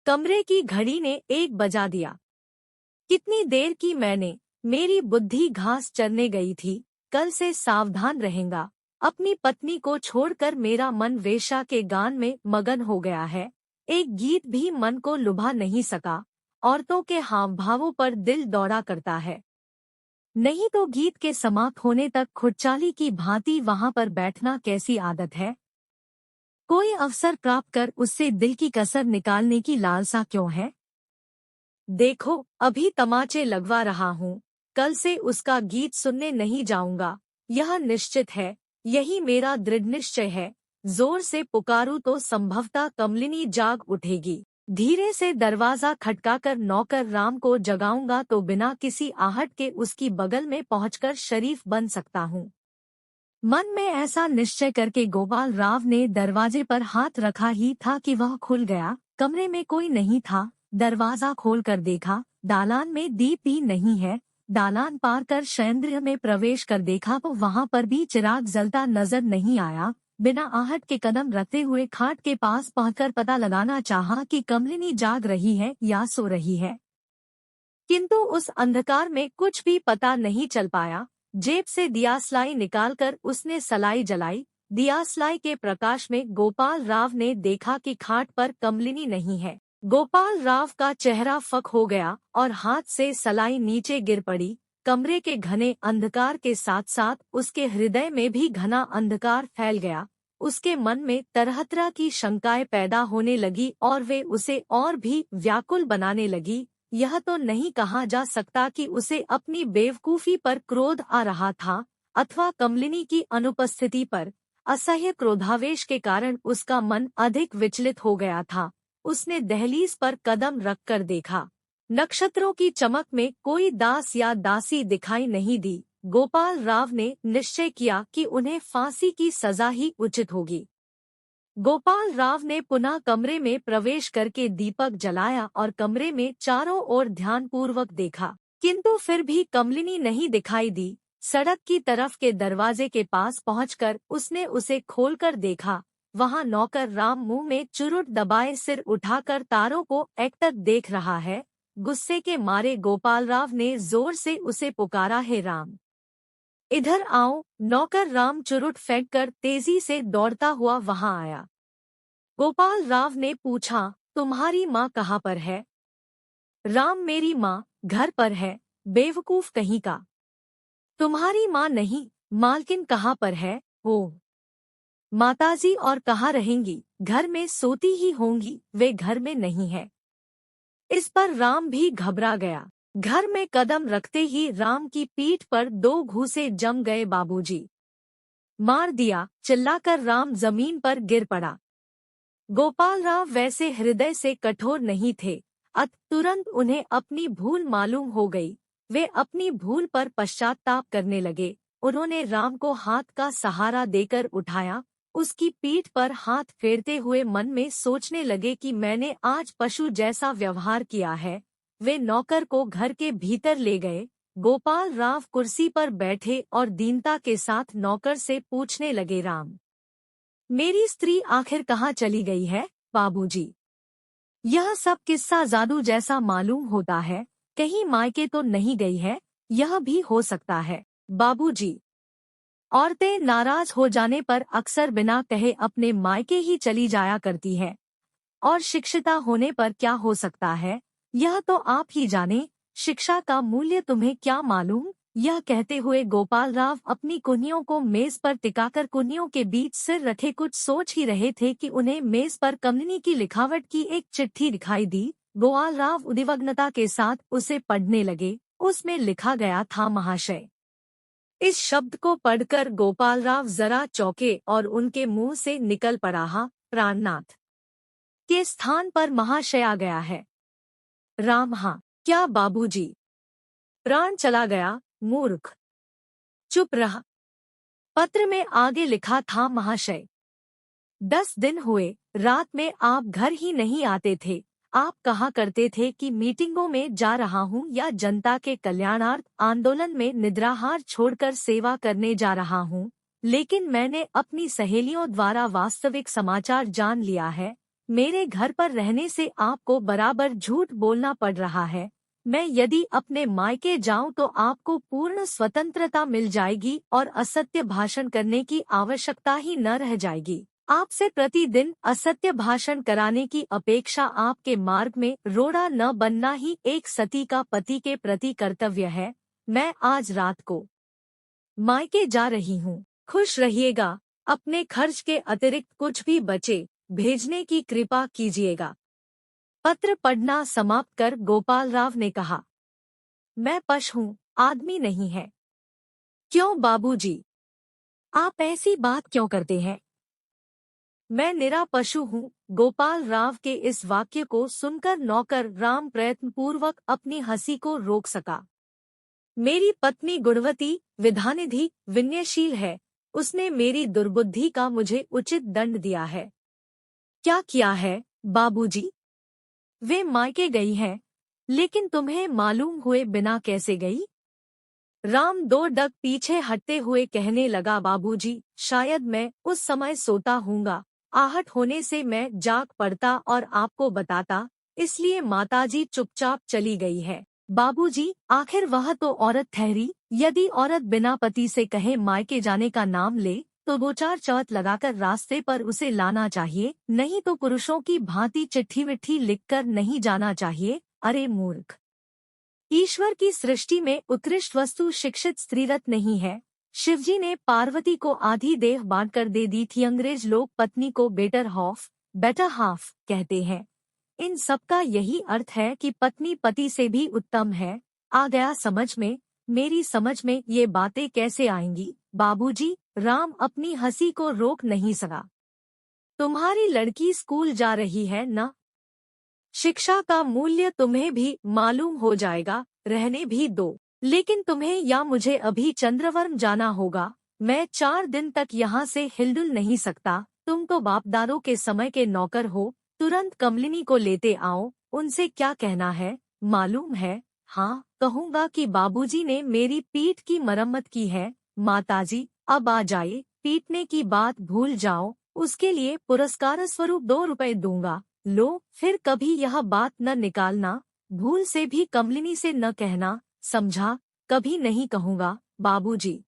कमरे की घड़ी ने 1 बजा दिया। कितनी देर की मैंने, मेरी बुद्धि घास चरने गई थी। कल से सावधान रहेगा। अपनी पत्नी को छोड़कर मेरा मन वेश्या के गान में मगन हो गया है। एक गीत भी मन को लुभा नहीं सका। औरतों के हाव भावों पर दिल दौड़ा करता है। नहीं तो गीत के समाप्त होने तक खुटचाली की भांति वहां पर बैठना कैसी आदत है। कोई अवसर प्राप्त कर उससे दिल की कसर निकालने की लालसा क्यों है। देखो, अभी तमाचे लगवा रहा हूँ। कल से उसका गीत सुनने नहीं जाऊंगा, यह निश्चित है। यही मेरा दृढ़ निश्चय है। जोर से पुकारूं तो संभवतः कमलिनी जाग उठेगी। धीरे से दरवाजा खटकाकर नौकर राम को जगाऊंगा तो बिना किसी आहट के उसकी बगल में पहुंचकर शरीफ बन सकता हूँ। मन में ऐसा निश्चय करके गोपाल राव ने दरवाजे पर हाथ रखा ही था कि वह खुल गया। कमरे में कोई नहीं था। दरवाजा खोलकर देखा, दालान में दीप भी नहीं है। दालान पार कर शयनगृह में प्रवेश कर देखा तो वहां पर भी चिराग जलता नजर नहीं आया। बिना आहट के कदम रखते हुए खाट के पास पहुंचकर पता लगाना चाहा कि कमलिनी जाग रही है या सो रही है, किंतु उस अंधकार में कुछ भी पता नहीं चल पाया। जेब से दियासलाई निकालकर उसने सलाई जलाई। दियासलाई के प्रकाश में गोपाल राव ने देखा कि खाट पर कमलिनी नहीं है। गोपाल राव का चेहरा फक हो गया और हाथ से सलाई नीचे गिर पड़ी। कमरे के घने अंधकार के साथ साथ उसके हृदय में भी घना अंधकार फैल गया। उसके मन में तरह तरह की शंकाएं पैदा होने लगी और वे उसे और भी व्याकुल बनाने लगी। यह तो नहीं कहा जा सकता कि उसे अपनी बेवकूफी पर क्रोध आ रहा था अथवा कमलिनी की अनुपस्थिति पर असह्य क्रोधावेश के कारण उसका मन अधिक विचलित हो गया था। उसने दहलीज पर कदम रखकर देखा। नक्षत्रों की चमक में कोई दास या दासी दिखाई नहीं दी। गोपाल राव ने निश्चय किया कि उन्हें फांसी की सजा ही उचित होगी। गोपाल राव ने पुनः कमरे में प्रवेश करके दीपक जलाया और कमरे में चारों ओर ध्यानपूर्वक देखा, किंतु फिर भी कमलिनी नहीं दिखाई दी। सड़क की तरफ के दरवाजे के पास पहुंचकर उसने उसे खोलकर देखा। वहां नौकर राम मुंह में चुरुट दबाए सिर उठाकर तारों को एकटक देख रहा है। गुस्से के मारे गोपाल राव ने जोर से उसे पुकारा, हे राम, इधर आओ। नौकर राम चुरुट फेंककर तेजी से दौड़ता हुआ वहां आया। गोपाल राव ने पूछा, तुम्हारी माँ कहाँ पर है। राम, मेरी माँ घर पर है, बेवकूफ कहीं का। तुम्हारी माँ नहीं, मालकिन कहाँ पर है। ओह, माताजी और कहाँ रहेंगी, घर में सोती ही होंगी, वे घर में नहीं है। इस पर राम भी घबरा गया। घर में कदम रखते ही राम की पीठ पर 2 घूंसे जम गए। बाबूजी, मार दिया, चिल्लाकर राम जमीन पर गिर पड़ा। गोपाल राव वैसे हृदय से कठोर नहीं थे। तुरंत उन्हें अपनी भूल मालूम हो गई। वे अपनी भूल पर पश्चाताप करने लगे। उन्होंने राम को हाथ का सहारा देकर उठाया। उसकी पीठ पर हाथ फेरते हुए मन में सोचने लगे कि मैंने आज पशु जैसा व्यवहार किया है। वे नौकर को घर के भीतर ले गए। गोपाल राव कुर्सी पर बैठे और दीनता के साथ नौकर से पूछने लगे, राम, मेरी स्त्री आखिर कहाँ चली गई है। बाबूजी, यह सब किस्सा जादू जैसा मालूम होता है। कहीं मायके तो नहीं गई है, यह भी हो सकता है। बाबूजी, औरतें नाराज हो जाने पर अक्सर बिना कहे अपने मायके ही चली जाया करती है, और शिक्षिता होने पर क्या हो सकता है, यह तो आप ही जाने। शिक्षा का मूल्य तुम्हें क्या मालूम। यह कहते हुए गोपाल राव अपनी कुन्नियों को मेज पर टिकाकर कुन्नियों के बीच सिर रखे कुछ सोच ही रहे थे कि उन्हें मेज पर कमलिनी की लिखावट की एक चिट्ठी दिखाई दी। गोपाल राव उद्विग्नता के साथ उसे पढ़ने लगे। उसमें लिखा गया था, महाशय। इस शब्द को पढ़कर गोपाल राव जरा चौंके और उनके मुंह से निकल पड़ा, हा, प्राणनाथ के स्थान पर महाशय आ गया है। राम, हाँ, क्या बाबूजी, प्राण चला गया। मूर्ख, चुप रहा। पत्र में आगे लिखा था, महाशय, 10 दिन हुए, रात में आप घर ही नहीं आते थे। आप कहा करते थे कि मीटिंगों में जा रहा हूँ या जनता के कल्याणार्थ आंदोलन में निद्राहार छोड़कर सेवा करने जा रहा हूँ, लेकिन मैंने अपनी सहेलियों द्वारा वास्तविक समाचार जान लिया है। मेरे घर पर रहने से आपको बराबर झूठ बोलना पड़ रहा है। मैं यदि अपने मायके जाऊं तो आपको पूर्ण स्वतंत्रता मिल जाएगी और असत्य भाषण करने की आवश्यकता ही न रह जाएगी। आपसे प्रतिदिन असत्य भाषण कराने की अपेक्षा आपके मार्ग में रोड़ा न बनना ही एक सती का पति के प्रति कर्तव्य है। मैं आज रात को मायके जा रही हूँ। खुश रहिएगा। अपने खर्च के अतिरिक्त कुछ भी बचे भेजने की कृपा कीजिएगा। पत्र पढ़ना समाप्त कर गोपाल राव ने कहा, मैं पशु हूँ, आदमी नहीं है। क्यों बाबूजी, आप ऐसी बात क्यों करते हैं? मैं निरा पशु हूँ। गोपाल राव के इस वाक्य को सुनकर नौकर राम प्रयत्नपूर्वक अपनी हंसी को रोक सका। मेरी पत्नी गुणवती, विधानिधि, विनयशील है। उसने मेरी दुर्बुद्धि का मुझे उचित दंड दिया है। क्या किया है बाबूजी? वे मायके गई हैं, लेकिन तुम्हें मालूम हुए बिना कैसे गई? राम दो डग पीछे हटते हुए कहने लगा, बाबूजी, शायद मैं उस समय सोता हूँगा। आहट होने से मैं जाग पड़ता और आपको बताता, इसलिए माताजी चुपचाप चली गई है। बाबूजी, आखिर वह तो औरत ठहरी। यदि औरत बिना पति से कहे मायके जाने का नाम ले तो दो चार चौथ लगाकर रास्ते पर उसे लाना चाहिए, नहीं तो पुरुषों की भांति चिट्ठी विट्ठी लिखकर नहीं जाना चाहिए। अरे मूर्ख! ईश्वर की सृष्टि में उत्कृष्ट वस्तु शिक्षित स्त्रीरत नहीं है। शिवजी ने पार्वती को आधी देह बांटकर दे दी थी। अंग्रेज लोग पत्नी को बेटर हाफ कहते हैं। इन सब का यही अर्थ है कि पत्नी पति से भी उत्तम है। आ गया समझ में? मेरी समझ में ये बातें कैसे आएंगी बाबूजी? राम अपनी हंसी को रोक नहीं सका। तुम्हारी लड़की स्कूल जा रही है ना? शिक्षा का मूल्य तुम्हें भी मालूम हो जाएगा। रहने भी दो। लेकिन तुम्हें या मुझे अभी चंद्रवर्ण जाना होगा। मैं 4 दिन तक यहाँ से हिलडुल नहीं सकता। तुम तो बापदारों के समय के नौकर हो। तुरंत कमलिनी को लेते आओ। उनसे क्या कहना है मालूम है? हाँ, कहूँगा कि बाबूजी ने मेरी पीठ की मरम्मत की है। माताजी, अब आ जाए। पीटने की बात भूल जाओ। उसके लिए पुरस्कार स्वरूप 2 रुपए दूंगा। लो, फिर कभी यह बात न निकालना। भूल से भी कमलिनी से न कहना, समझा? कभी नहीं कहूँगा बाबूजी।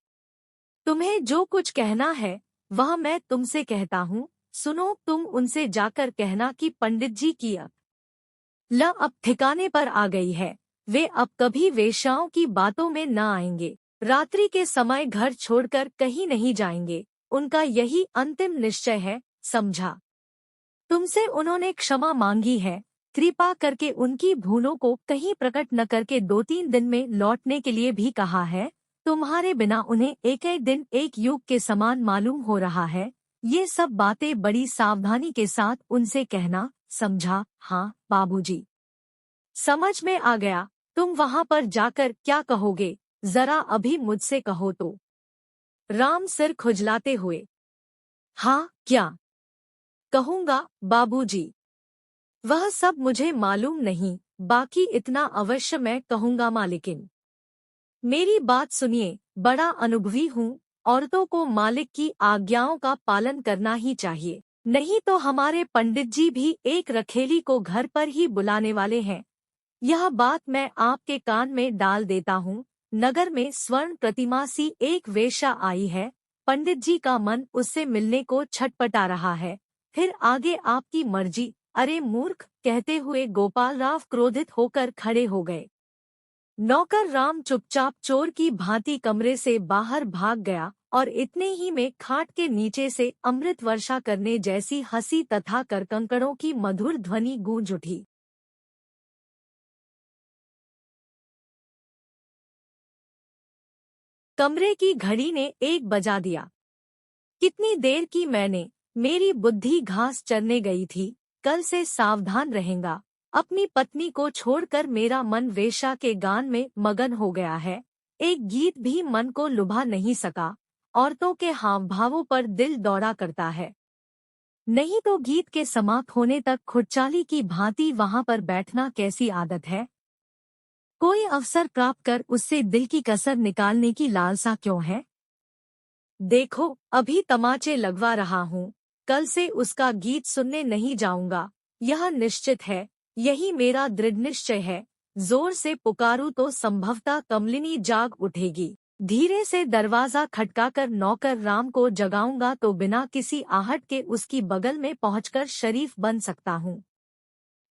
तुम्हें जो कुछ कहना है वह मैं तुमसे कहता हूँ। सुनो, तुम उनसे जाकर कहना कि पंडित जी की अब ठिकाने पर आ गई है। वे अब कभी वेश्याओं की बातों में न आएंगे। रात्रि के समय घर छोड़कर कहीं नहीं जाएंगे। उनका यही अंतिम निश्चय है, समझा? तुमसे उन्होंने क्षमा मांगी है। कृपा करके उनकी भूलों को कहीं प्रकट न करके 2-3 दिन में लौटने के लिए भी कहा है। तुम्हारे बिना उन्हें एक एक दिन एक युग के समान मालूम हो रहा है। ये सब बातें बड़ी सावधानी के साथ उनसे कहना, समझा? हाँ बाबूजी, समझ में आ गया। तुम वहाँ पर जाकर क्या कहोगे, जरा अभी मुझसे कहो तो। राम सिर खुजलाते हुए, हाँ, क्या कहूँगा बाबूजी? वह सब मुझे मालूम नहीं, बाकी इतना अवश्य मैं कहूँगा मालिकिन। मेरी बात सुनिए, बड़ा अनुभवी हूँ। औरतों को मालिक की आज्ञाओं का पालन करना ही चाहिए, नहीं तो हमारे पंडित जी भी एक रखेली को घर पर ही बुलाने वाले हैं। यह बात मैं आपके कान में डाल देता हूँ। नगर में स्वर्ण प्रतिमा सी एक वेश्या आई है। पंडित जी का मन उससे मिलने को छटपटा रहा है। फिर आगे आपकी मर्जी। अरे मूर्ख, कहते हुए गोपाल राव क्रोधित होकर खड़े हो गए। नौकर राम चुपचाप चोर की भांति कमरे से बाहर भाग गया और इतने ही में खाट के नीचे से अमृत वर्षा करने जैसी हंसी तथा करकंकड़ों की मधुर ध्वनि गूंज उठी। कमरे की घड़ी ने 1 बजा दिया। कितनी देर की मैंने, मेरी बुद्धि घास चरने गई थी। कल से सावधान रहेगा। अपनी पत्नी को छोड़कर मेरा मन वेश्या के गान में मगन हो गया है। एक गीत भी मन को लुभा नहीं सका। औरतों के हाव भावों पर दिल दौड़ा करता है। नहीं तो गीत के समाप्त होने तक खुटचाली की भांति वहां पर बैठना कैसी आदत है? कोई अवसर प्राप्त कर उससे दिल की कसर निकालने की लालसा क्यों है? देखो, अभी तमाचे लगवा रहा हूँ। कल से उसका गीत सुनने नहीं जाऊंगा, यह निश्चित है, यही मेरा दृढ़ निश्चय है। जोर से पुकारूं तो संभवतः कमलिनी जाग उठेगी। धीरे से दरवाजा खटकाकर नौकर राम को जगाऊंगा तो बिना किसी आहट के उसकी बगल में पहुंचकर शरीफ बन सकता हूँ।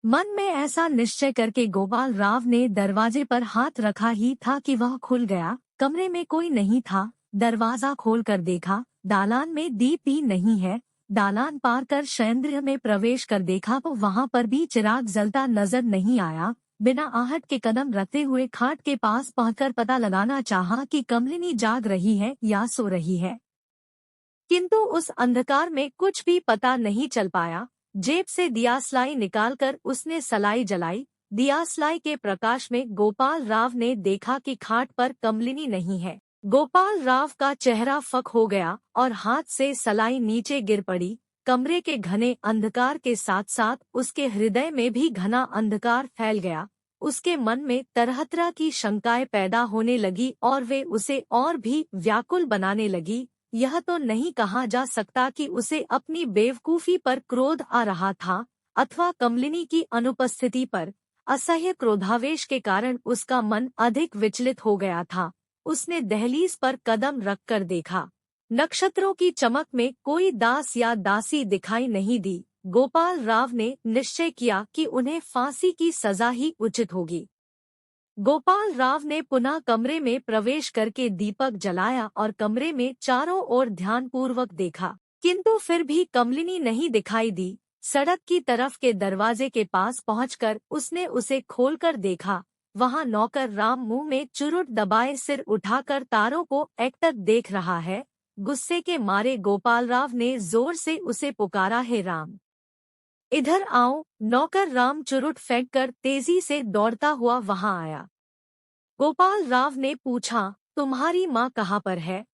मन में ऐसा निश्चय करके गोपाल राव ने दरवाजे पर हाथ रखा ही था कि वह खुल गया। कमरे में कोई नहीं था। दरवाजा खोलकर देखा, दालान में दीप भी नहीं है। दालान पार कर शयनगृह में प्रवेश कर देखा तो वहां पर भी चिराग जलता नजर नहीं आया। बिना आहट के कदम रखते हुए खाट के पास पहुंचकर पता लगाना चाहा कि कमलिनी जाग रही है या सो रही है, किंतु उस अंधकार में कुछ भी पता नहीं चल पाया। जेब से दियासलाई निकालकर उसने सलाई जलाई। दियासलाई के प्रकाश में गोपाल राव ने देखा कि खाट पर कमलिनी नहीं है। गोपाल राव का चेहरा फक हो गया और हाथ से सलाई नीचे गिर पड़ी। कमरे के घने अंधकार के साथ साथ उसके हृदय में भी घना अंधकार फैल गया। उसके मन में तरह तरह की शंकाएं पैदा होने लगी और वे उसे और भी व्याकुल बनाने लगी। यह तो नहीं कहा जा सकता कि उसे अपनी बेवकूफी पर क्रोध आ रहा था अथवा कमलिनी की अनुपस्थिति पर असह्य क्रोधावेश के कारण उसका मन अधिक विचलित हो गया था। उसने दहलीज पर कदम रखकर देखा। नक्षत्रों की चमक में कोई दास या दासी दिखाई नहीं दी। गोपाल राव ने निश्चय किया कि उन्हें फांसी की सजा ही उचित होगी। गोपाल राव ने पुनः कमरे में प्रवेश करके दीपक जलाया और कमरे में चारों ओर ध्यानपूर्वक देखा, किंतु फिर भी कमलिनी नहीं दिखाई दी। सड़क की तरफ के दरवाजे के पास पहुंचकर उसने उसे खोलकर देखा। वहां नौकर राम मुंह में चुरुट दबाए सिर उठाकर तारों को एकटक देख रहा है। गुस्से के मारे गोपाल राव ने जोर से उसे पुकारा, हे राम, इधर आओ। नौकर राम चुरुट फेंककर तेजी से दौड़ता हुआ वहां आया। गोपाल राव ने पूछा, तुम्हारी माँ कहाँ पर है?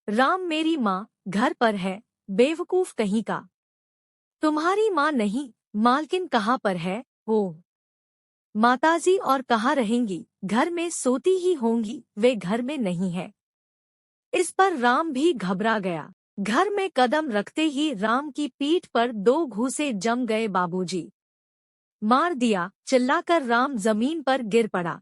राम, मेरी माँ घर पर है, बेवकूफ कहीं का। तुम्हारी माँ नहीं, मालकिन कहाँ पर है? ओ माताजी, और कहाँ रहेंगी? घर में सोती ही होंगी, वे घर में नहीं है। इस पर राम भी घबरा गया। घर में कदम रखते ही राम की पीठ पर 2 घूंसे जम गए। बाबूजी, मार दिया, चिल्लाकर राम जमीन पर गिर पड़ा।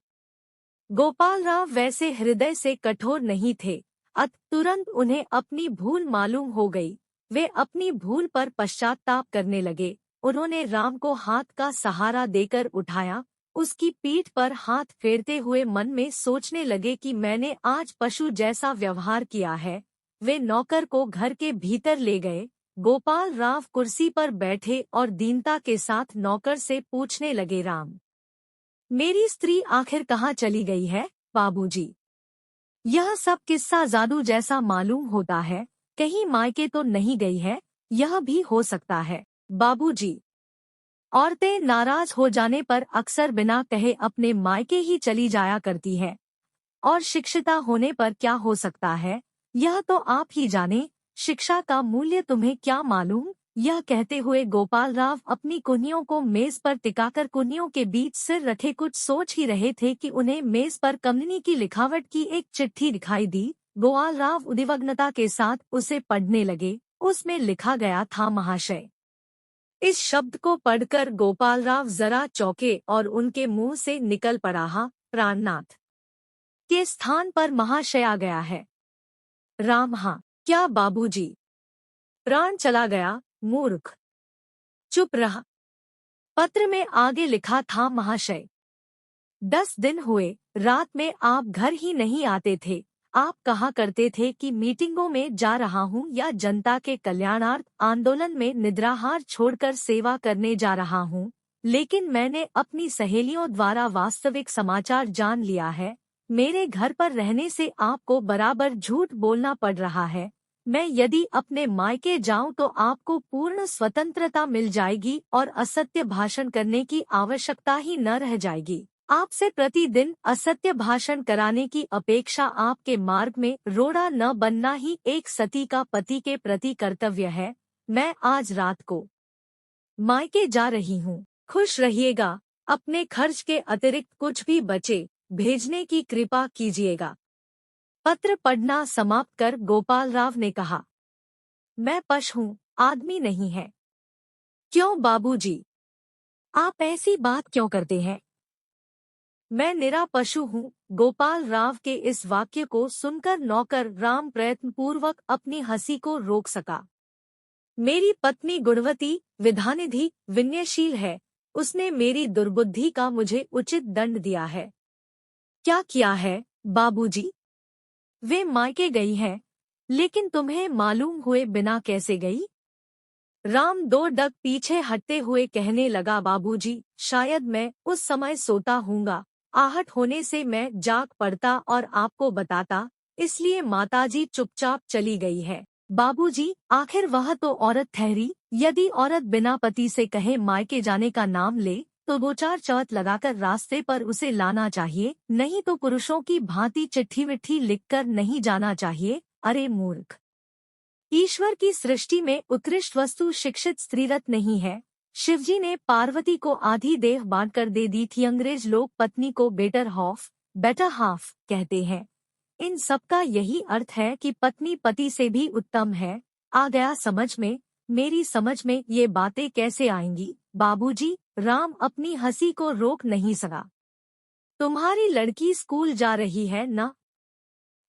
गोपाल राव वैसे हृदय से कठोर नहीं थे, तुरंत उन्हें अपनी भूल मालूम हो गई। वे अपनी भूल पर पश्चाताप करने लगे। उन्होंने राम को हाथ का सहारा देकर उठाया। उसकी पीठ पर हाथ फेरते हुए मन में सोचने लगे कि मैंने आज पशु जैसा व्यवहार किया है। वे नौकर को घर के भीतर ले गए। गोपाल राव कुर्सी पर बैठे और दीनता के साथ नौकर से पूछने लगे, राम, मेरी स्त्री आखिर कहाँ चली गई है? बाबूजी, यह सब किस्सा जादू जैसा मालूम होता है, कहीं मायके तो नहीं गई है? यह भी हो सकता है। बाबूजी, औरतें नाराज हो जाने पर अक्सर बिना कहे अपने मायके ही चली जाया करती है, और शिक्षिता होने पर क्या हो सकता है, यह तो आप ही जाने। शिक्षा का मूल्य तुम्हें क्या मालूम? यह कहते हुए गोपाल राव अपनी कुन्नियों को मेज पर टिकाकर कुन्नियों के बीच सिर रखे कुछ सोच ही रहे थे कि उन्हें मेज पर कमलिनी की लिखावट की एक चिट्ठी दिखाई दी। गोपाल राव उद्विग्नता के साथ उसे पढ़ने लगे। उसमें लिखा गया था, महाशय। इस शब्द को पढ़कर गोपाल राव जरा चौंके और उनके मुंह से निकल पड़ा, हा, प्राणनाथ के स्थान पर महाशय आ गया है। राम, हाँ, क्या बाबूजी? प्राण चला गया, मूर्ख, चुप रहा। पत्र में आगे लिखा था, महाशय, 10 दिन हुए, रात में आप घर ही नहीं आते थे। आप कहा करते थे कि मीटिंगों में जा रहा हूँ या जनता के कल्याणार्थ आंदोलन में निद्राहार छोड़कर सेवा करने जा रहा हूँ, लेकिन मैंने अपनी सहेलियों द्वारा वास्तविक समाचार जान लिया है। मेरे घर पर रहने से आपको बराबर झूठ बोलना पड़ रहा है। मैं यदि अपने मायके जाऊं तो आपको पूर्ण स्वतंत्रता मिल जाएगी और असत्य भाषण करने की आवश्यकता ही न रह जाएगी। आपसे प्रतिदिन असत्य भाषण कराने की अपेक्षा आपके मार्ग में रोड़ा न बनना ही एक सती का पति के प्रति कर्तव्य है। मैं आज रात को मायके जा रही हूँ। खुश रहिएगा। अपने खर्च के अतिरिक्त कुछ भी बचे भेजने की कृपा कीजिएगा। पत्र पढ़ना समाप्त कर गोपाल राव ने कहा, मैं पश हूँ, आदमी नहीं है। क्यों बाबूजी, आप ऐसी बात क्यों करते हैं? मैं निरा पशु हूँ। गोपाल राव के इस वाक्य को सुनकर नौकर राम प्रयत्नपूर्वक अपनी हंसी को रोक सका। मेरी पत्नी गुणवती, विधानिधि, विनयशील है। उसने मेरी दुर्बुद्धि का मुझे उचित दंड दिया है। क्या किया है बाबूजी? वे मायके गई हैं, लेकिन तुम्हें मालूम हुए बिना कैसे गई? राम 2 डग पीछे हटते हुए कहने लगा, बाबूजी, शायद मैं उस समय सोता हूँगा। आहट होने से मैं जाग पड़ता और आपको बताता, इसलिए माताजी चुपचाप चली गई है। बाबूजी, आखिर वह तो औरत ठहरी। यदि औरत बिना पति से कहे मायके जाने का नाम ले, तो 2-4 चौथ लगाकर रास्ते पर उसे लाना चाहिए, नहीं तो पुरुषों की भांति चिट्ठी विट्ठी लिखकर नहीं जाना चाहिए। अरे मूर्ख! ईश्वर की सृष्टि में उत्कृष्ट वस्तु शिक्षित स्त्रीरत नहीं है। शिवजी ने पार्वती को आधी देह बांटकर दे दी थी। अंग्रेज लोग पत्नी को बेटर हाफ कहते हैं। इन सब का यही अर्थ है कि पत्नी पति से भी उत्तम है। आ गया समझ में? मेरी समझ में ये बातें कैसे आएंगी बाबूजी? राम अपनी हंसी को रोक नहीं सका। तुम्हारी लड़की स्कूल जा रही है ना?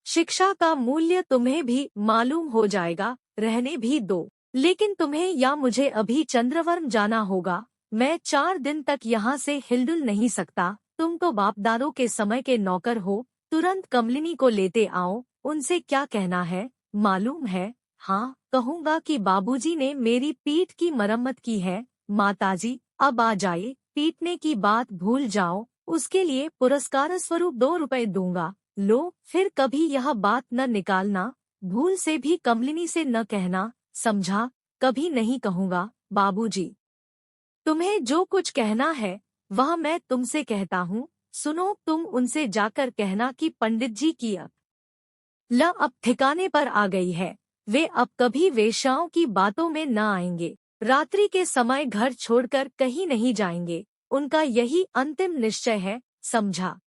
शिक्षा का मूल्य तुम्हें भी मालूम हो जाएगा। रहने भी दो। लेकिन तुम्हें या मुझे अभी चंद्रवर्ण जाना होगा। मैं 4 दिन तक यहाँ से हिलडुल नहीं सकता। तुम तो बापदारों के समय के नौकर हो। तुरंत कमलिनी को लेते आओ। उनसे क्या कहना है मालूम है? हाँ, कहूँगा कि बाबूजी ने मेरी पीठ की मरम्मत की है। माताजी, अब आ जाए। पीटने की बात भूल जाओ। उसके लिए पुरस्कार स्वरूप 2 रुपए दूंगा। लो, फिर कभी यह बात न निकालना। भूल से भी कमलिनी से न कहना, समझा? कभी नहीं कहूँगा बाबूजी। तुम्हें जो कुछ कहना है वह मैं तुमसे कहता हूँ। सुनो, तुम उनसे जाकर कहना कि पंडित जी की अब ठिकाने पर आ गई है। वे अब कभी वेश्याओं की बातों में न आएंगे। रात्रि के समय घर छोड़कर कहीं नहीं जाएंगे। उनका यही अंतिम निश्चय है, समझा?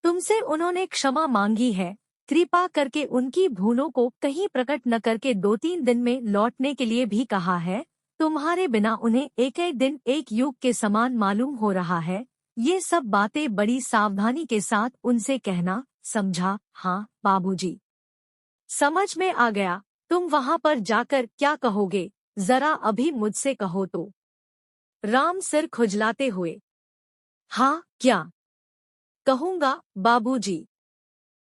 तुमसे उन्होंने क्षमा मांगी है। कृपा करके उनकी भूलों को कहीं प्रकट न करके 2-3 दिन में लौटने के लिए भी कहा है। तुम्हारे बिना उन्हें एक एक दिन एक युग के समान मालूम हो रहा है। ये सब बातें बड़ी सावधानी के साथ उनसे कहना, समझा? हाँ बाबूजी, समझ में आ गया। तुम वहाँ पर जाकर क्या कहोगे, जरा अभी मुझसे कहो तो। राम सिर खुजलाते हुए, हाँ, क्या कहूँगा बाबूजी?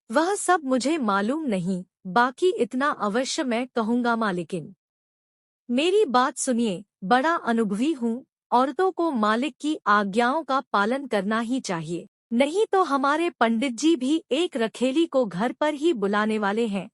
वह सब मुझे मालूम नहीं, बाकी इतना अवश्य मैं कहूँगा मालिकिन। मेरी बात सुनिए, बड़ा अनुभवी हूँ। औरतों को मालिक की आज्ञाओं का पालन करना ही चाहिए, नहीं तो हमारे पंडित जी भी एक रखेली को घर पर ही बुलाने वाले हैं।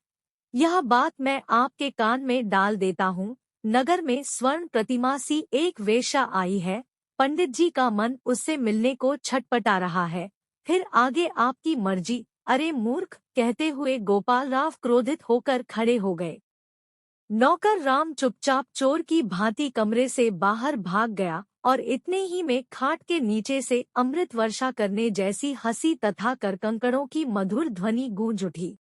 यह बात मैं आपके कान में डाल देता हूँ। नगर में स्वर्ण प्रतिमा सी एक वेश्या आई है। पंडित जी का मन उससे मिलने को छटपटा रहा है। फिर आगे आपकी मर्जी। अरे मूर्ख, कहते हुए गोपाल राव क्रोधित होकर खड़े हो गए। नौकर राम चुपचाप चोर की भांति कमरे से बाहर भाग गया और इतने ही में खाट के नीचे से अमृत वर्षा करने जैसी हंसी तथा करकंकड़ों की मधुर ध्वनि गूंज उठी।